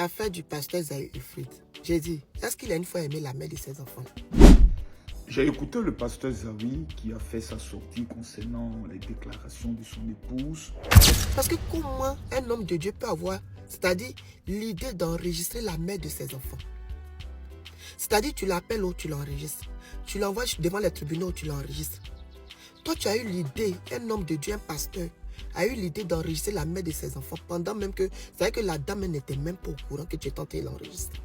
Affaire du pasteur Zahir Ifrit. J'ai dit, est-ce qu'il a une fois aimé la mère de ses enfants? J'ai écouté le pasteur Zahir qui a fait sa sortie concernant les déclarations de son épouse. Parce que comment un homme de Dieu peut avoir, c'est-à-dire l'idée d'enregistrer la mère de ses enfants? C'est-à-dire tu l'appelles ou tu l'enregistres. Tu l'envoies devant les tribunaux ou tu l'enregistres. Toi, tu as eu l'idée, un homme de Dieu, un pasteur, a eu l'idée d'enregistrer la mère de ses enfants pendant même que, c'est-à-dire que la dame n'était même pas au courant que tu es tenté de l'enregistrer.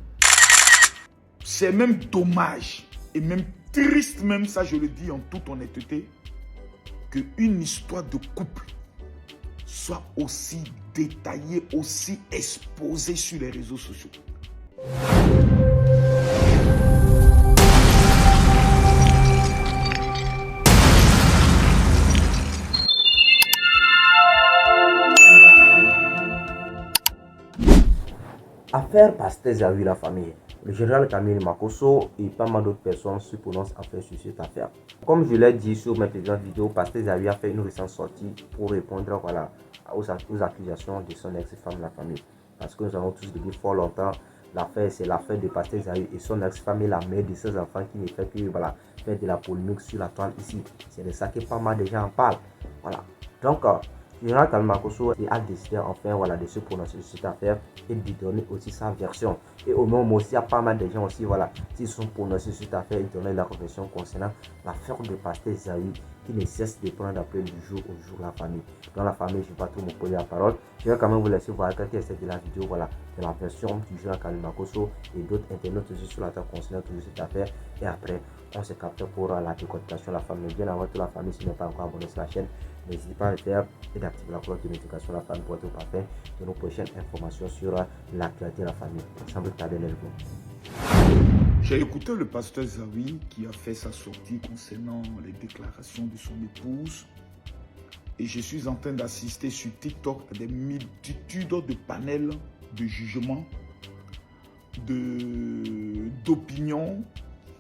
C'est même dommage et même triste, même ça je le dis en toute honnêteté, qu'une histoire de couple soit aussi détaillée, aussi exposée sur les réseaux sociaux. Affaire Pasteur Zahir la famille. Le général Camille Makosso et pas mal d'autres personnes se prononcent en fait sur cette affaire. Comme je l'ai dit sur mes précédentes vidéos, Pasteur Zahir a fait une récente sortie pour répondre aux accusations de son ex-femme la famille. Parce que nous avons tous depuis fort longtemps, l'affaire c'est l'affaire de Pasteur Zahir et son ex-femme et la mère de ses enfants qui ne fait que faire de la polémique sur la toile ici. C'est de ça que pas mal de gens en parlent. Voilà. Donc, le général Camille Makosso a décidé enfin de se prononcer sur cette affaire et de donner aussi sa version. Et au moment aussi, il y a pas mal de gens aussi qui sont prononcés sur cette affaire et donner leur version concernant l'affaire de Pasteur Zahir qui ne cesse de prendre après du jour au jour la famille. Dans la famille, je ne vais pas tout me poser la parole. Je vais quand même vous laisser voir quelques extraits de la vidéo de la version du général Camille Makosso et d'autres internautes aussi sur la table concernant toujours cette affaire. Et après, on se capte pour la décortication de la famille. Bien avant toute la famille, si vous n'êtes pas encore abonné sur la chaîne, n'hésitez pas à le faire et d'activer la cloche de notification de la famille pour être au parfait de nos prochaines informations sur l'actualité de la famille. Ensemble, J'ai écouté le pasteur Zahir qui a fait sa sortie concernant les déclarations de son épouse. Et je suis en train d'assister sur TikTok à des multitudes de panels de jugement, d'opinions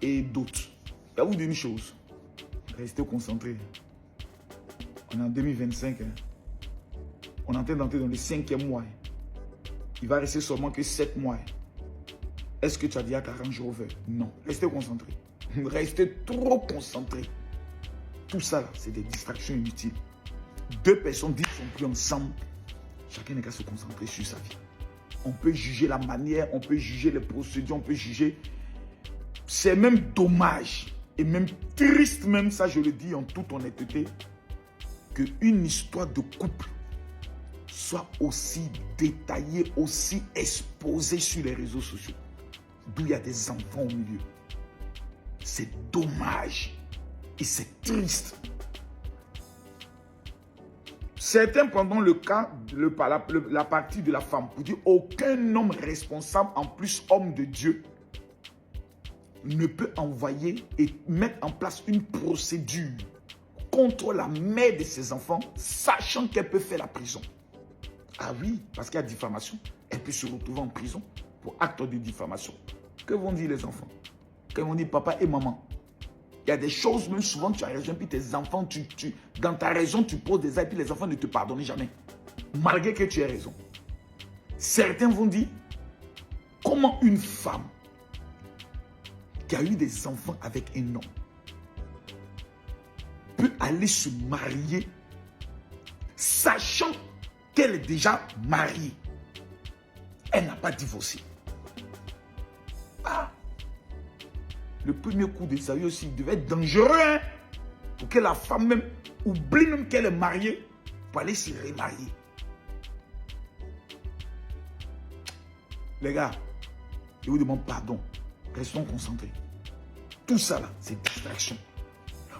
et d'autres. Je vais vous dire une chose. Restez concentrés. On est en 2025. On est en train d'entrer dans le 5e mois. Il va rester seulement que 7 mois. Est-ce que tu as dit à 40 jours over? Non. Restez concentrés. Restez trop concentrés. Tout ça, c'est des distractions inutiles. Deux personnes dites sont plus ensemble. Chacun n'a qu'à se concentrer sur sa vie. On peut juger la manière, on peut juger les procédures, on peut juger. C'est même dommage et même triste, même ça je le dis en toute honnêteté, qu'une histoire de couple soit aussi détaillée, aussi exposée sur les réseaux sociaux, d'où il y a des enfants au milieu. C'est dommage et c'est triste. Certains pendant le cas, la partie de la femme, pour dire aucun homme responsable, en plus homme de Dieu, ne peut envoyer et mettre en place une procédure contre la mère de ses enfants, sachant qu'elle peut faire la prison. Ah oui, parce qu'il y a diffamation. Elle peut se retrouver en prison pour acte de diffamation. Que vont dire les enfants? Que vont dire papa et maman? Il y a des choses, même souvent tu as raison, puis tes enfants, dans ta raison, tu poses des actes, puis les enfants ne te pardonnent jamais. Malgré que tu aies raison. Certains vont dire, comment une femme qui a eu des enfants avec un homme peut aller se marier sachant qu'elle est déjà mariée. Elle n'a pas divorcé. Ah! Le premier coup de Zahir aussi devait être dangereux, hein, pour que la femme même oublie même qu'elle est mariée pour aller se remarier. Les gars, je vous demande pardon. Restons concentrés. Tout ça là, c'est distraction.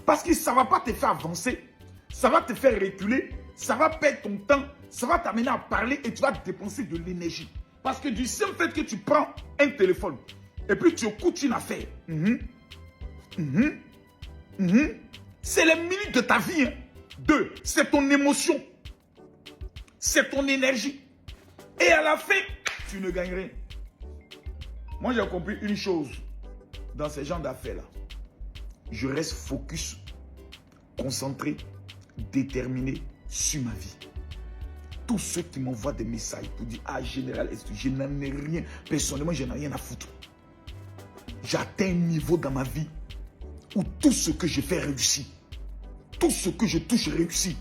Parce que ça ne va pas te faire avancer. Ça va te faire reculer. Ça va perdre ton temps. Ça va t'amener à parler et tu vas dépenser de l'énergie. Parce que du simple fait que tu prends un téléphone et puis tu écoutes une affaire. C'est les minutes de ta vie. Hein. 2, c'est ton émotion. C'est ton énergie. Et à la fin, tu ne gagnes rien. Moi, j'ai compris une chose dans ces genres d'affaires-là. Je reste focus, concentré, déterminé sur ma vie. tous ceux qui m'envoient des messages pour dire, ah, Général, je n'en ai rien. Personnellement, je n'en ai rien à foutre. J'atteins un niveau dans ma vie où tout ce que je fais réussit. Tout ce que je touche réussit.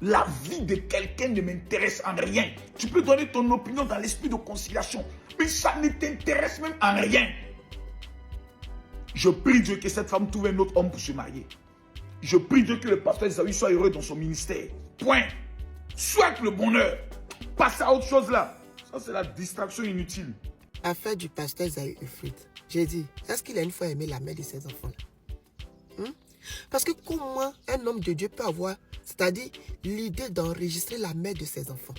La vie de quelqu'un ne m'intéresse en rien. Tu peux donner ton opinion dans l'esprit de conciliation, mais ça ne t'intéresse même en rien. Je prie Dieu que cette femme trouve un autre homme pour se marier. Je prie Dieu que le pasteur Esaü soit heureux dans son ministère. Point. Souhaite le bonheur. Passe à autre chose là. Ça, c'est la distraction inutile. Affaire du pasteur Esaü Euphryte. J'ai dit, est-ce qu'il a une fois aimé la mère de ses enfants là? Parce que comment un homme de Dieu peut avoir, c'est-à-dire l'idée d'enregistrer la mère de ses enfants?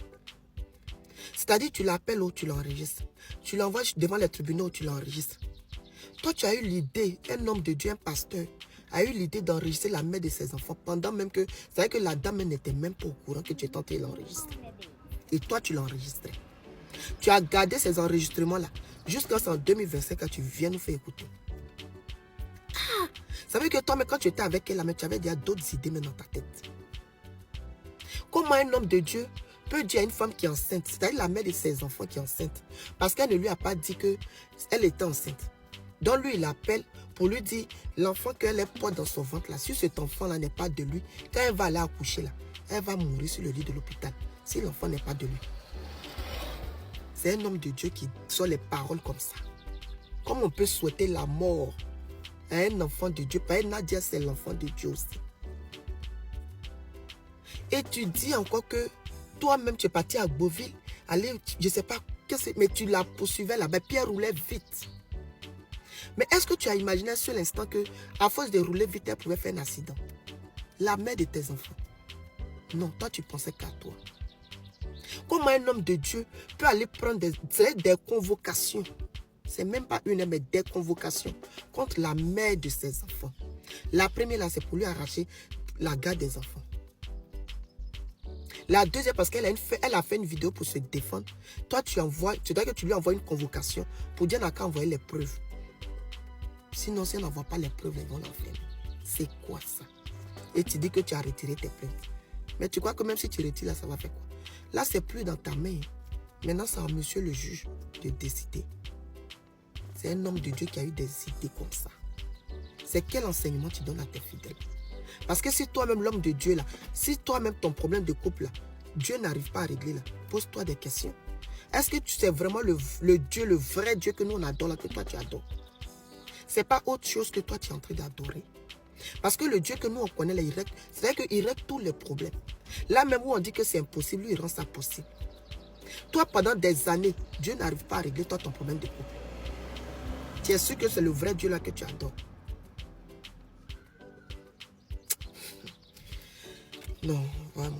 C'est-à-dire tu l'appelles ou tu l'enregistres. Tu l'envoies devant les tribunaux ou tu l'enregistres. Toi, tu as eu l'idée, un homme de Dieu, un pasteur, a eu l'idée d'enregistrer la mère de ses enfants pendant même que, c'est-à-dire que la dame n'était même pas au courant que tu es tenté de l'enregistrer. Et toi, tu l'as enregistré. Tu as gardé ces enregistrements-là jusqu'à en 2025 quand tu viens nous faire écouter. Ah, ça veut dire que toi, mais quand tu étais avec elle, tu avais déjà d'autres idées même dans ta tête. Comment un homme de Dieu peut dire à une femme qui est enceinte, c'est-à-dire la mère de ses enfants qui est enceinte, parce qu'elle ne lui a pas dit qu'elle était enceinte. Donc lui, il appelle pour lui dire, l'enfant qu'elle porte dans son ventre là, si cet enfant-là n'est pas de lui, quand elle va aller accoucher là, elle va mourir sur le lit de l'hôpital, si l'enfant n'est pas de lui. C'est un homme de Dieu qui sort les paroles comme ça. Comment on peut souhaiter la mort à un enfant de Dieu? Pas Nadia, c'est l'enfant de Dieu aussi. Et tu dis encore que toi-même, tu es parti à Beauville, aller, je ne sais pas, mais tu la poursuivais là-bas, puis elle roulait vite. Mais est-ce que tu as imaginé sur l'instant que, à force de rouler vite, elle pouvait faire un accident? La mère de tes enfants. Non, toi, tu pensais qu'à toi. Comment un homme de Dieu peut aller prendre des convocations? C'est même pas une, mais des convocations contre la mère de ses enfants. La première, là, c'est pour lui arracher la garde des enfants. La deuxième, parce qu'elle a fait une vidéo pour se défendre. Toi, tu dois que tu lui envoies une convocation pour dire qu'à envoyer les preuves. Sinon, si on n'envoie pas les preuves, ils vont l'enfermer. C'est quoi ça? Et tu dis que tu as retiré tes plaintes. Mais tu crois que même si tu retires là, ça va faire quoi? Là, c'est plus dans ta main. Maintenant, c'est à monsieur le juge de décider. C'est un homme de Dieu qui a eu des idées comme ça. C'est quel enseignement tu donnes à tes fidèles? Parce que si toi-même, l'homme de Dieu, là, si toi-même, ton problème de couple, là, Dieu n'arrive pas à régler, là, pose-toi des questions. Est-ce que tu sais vraiment le Dieu, le vrai Dieu que nous on adore, là, que toi tu adores? C'est pas autre chose que toi tu es en train d'adorer. Parce que le Dieu que nous on connaît, là, c'est-à-dire qu'il règle tous les problèmes. Là même où on dit que c'est impossible, lui il rend ça possible. Toi, pendant des années, Dieu n'arrive pas à régler toi ton problème de couple. Tu es sûr que c'est le vrai Dieu là que tu adores? Non, vraiment.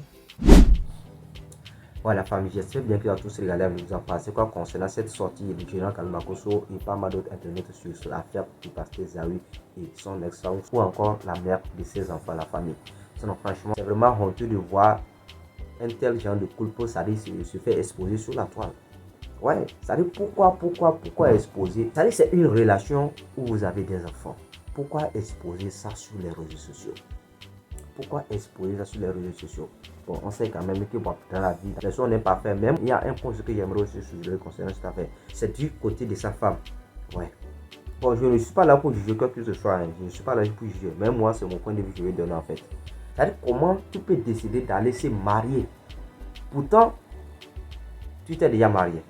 Voilà, famille, j'espère bien que vous avez tous regardé, vous en pensez quoi concernant cette sortie du général Kanu Makosso et pas mal d'autres internet sur l'affaire du pasteur Esaü et son ex-femme ou encore la mère de ses enfants, la famille. Sinon, franchement, c'est vraiment honteux de voir un tel genre de culpeux, ça dit, se fait exposer sur la toile. Ouais, ça dit pourquoi exposer? Ça dit, c'est une relation où vous avez des enfants. Pourquoi exposer ça sur les réseaux sociaux? Pourquoi exposer ça sur les réseaux sociaux? Bon, on sait quand même que bon, dans la vie, les choses n'est pas fait. Même il y a un point que j'aimerais aussi soulever concernant cette affaire. C'est du côté de sa femme. Ouais. Bon, je ne suis pas là pour juger quoi que ce soit. Hein. Je ne suis pas là pour juger. Même moi, c'est mon point de vue que je vais donner en fait. C'est-à-dire comment tu peux décider d'aller se marier. Pourtant, tu t'es déjà marié.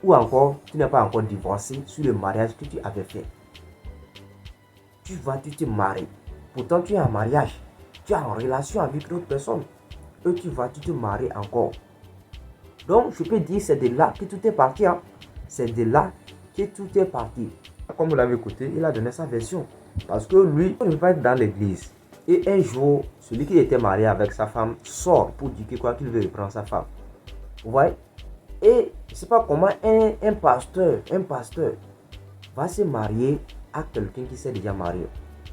Ou encore, tu n'es pas encore divorcé sur le mariage que tu avais fait. Tu te maries. Pourtant, tu es en mariage. Tu es en relation avec d'autres personnes. Et tu te maries encore. Donc, je peux dire c'est de là que tout est parti. Hein. C'est de là que tout est parti. Comme vous l'avez écouté, il a donné sa version. Parce que lui, il va être dans l'église. Et un jour, celui qui était marié avec sa femme sort pour dire qu'il veut reprendre sa femme. Vous voyez? Et je ne sais pas comment un pasteur va se marier à quelqu'un qui s'est déjà marié.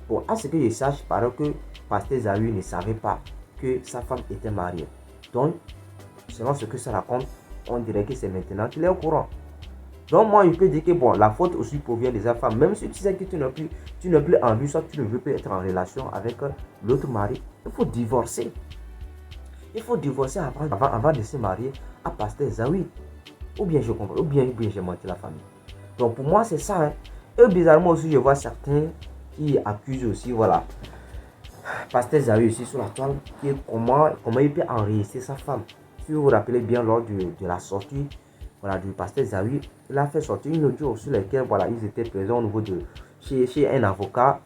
Bon, à ce que je sache, parce que pasteur Esaü ne savait pas que sa femme était mariée. Donc, selon ce que ça raconte, on dirait que c'est maintenant qu'il est au courant. Donc, moi, je peux dire que bon, la faute aussi provient de sa femme. Même si tu sais que tu n'es plus en lui, soit tu ne veux plus être en relation avec l'autre mari, il faut divorcer. Il faut divorcer avant de se marier à Pasteur Zawi. Ou bien je comprends, ou bien j'ai menti la famille. Donc pour moi, c'est ça. Hein. Et bizarrement aussi, je vois certains qui accusent aussi, voilà, Pasteur Zawi aussi sur la toile, comment il peut enregistrer sa femme. Si vous vous rappelez bien, lors de la sortie, voilà, du Pasteur Zawi, il a fait sortir une audio sur laquelle, voilà, ils étaient présents au niveau de chez un avocat.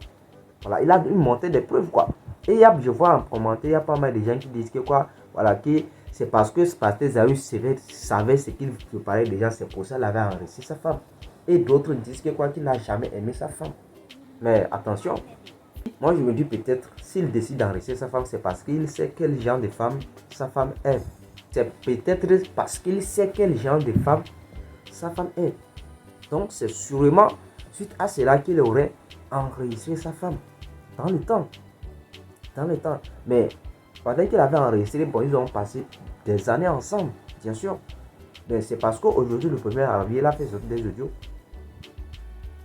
Voilà, il a monté des preuves, quoi. Et je vois en commentaire, il y a pas mal de gens qui disent que quoi, voilà, que c'est parce que ce Pasteur Zawi savait ce qu'il préparait déjà, c'est pour ça qu'il avait enregistré sa femme. Et d'autres disent que quoi, qu'il n'a jamais aimé sa femme. Mais attention, moi je me dis peut-être, s'il décide d'enregistrer sa femme, c'est parce qu'il sait quel genre de femme sa femme est. C'est peut-être parce qu'il sait quel genre de femme sa femme est. Donc c'est sûrement suite à cela qu'il aurait enregistré sa femme. Dans le temps. Mais pendant qu'il avait enregistré, bon, ils ont passé des années ensemble, bien sûr. Mais c'est parce qu'aujourd'hui, le 1er avril, il a fait sortir des audios.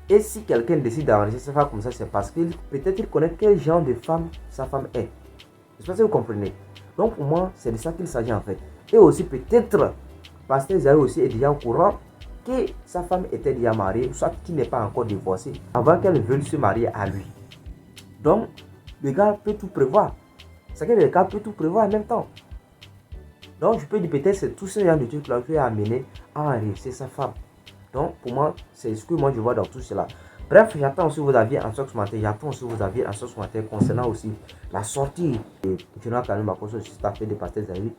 Et si quelqu'un décide d'enregistrer sa femme comme ça, c'est parce qu'il peut-être il connaît quel genre de femme sa femme est. Je sais pas si vous comprenez. Donc pour moi, c'est de ça qu'il s'agit en fait. Et aussi peut-être, Pasteur Zawi aussi est déjà au courant que sa femme était déjà mariée, soit qu'il n'est pas encore divorcé, avant qu'elle veuille se marier à lui. Donc, le gars peut tout prévoir. C'est que le gars peut tout prévoir en même temps. Donc, je peux dire peut-être c'est tout ce genre de trucs là qui a amené à enregistrer sa femme. Donc, pour moi, c'est ce que moi je vois dans tout cela. Bref, j'attends aussi vos avis en ce matin. J'attends aussi vos avis en ce matin concernant aussi la sortie de Jonathan Kanu Makosso, juste après de Pasteur Zawi,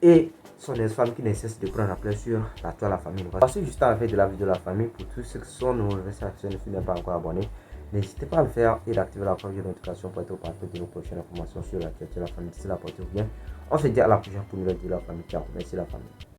et son ex-femme qui ne cesse de prendre la place sur la toile de la famille. Voici juste à la fin de la vidéo de la famille. Pour tous ceux qui sont nouveaux sur la chaîne, si vous n'êtes pas encore abonné, n'hésitez pas à le faire et d'activer la cloche de notification pour être au parfait de nos prochaines informations sur la tête de la famille. D'ici là, portez-vous bien. On se dit à la prochaine pour une nouvelle vidéo de la famille. Ciao. Merci la famille.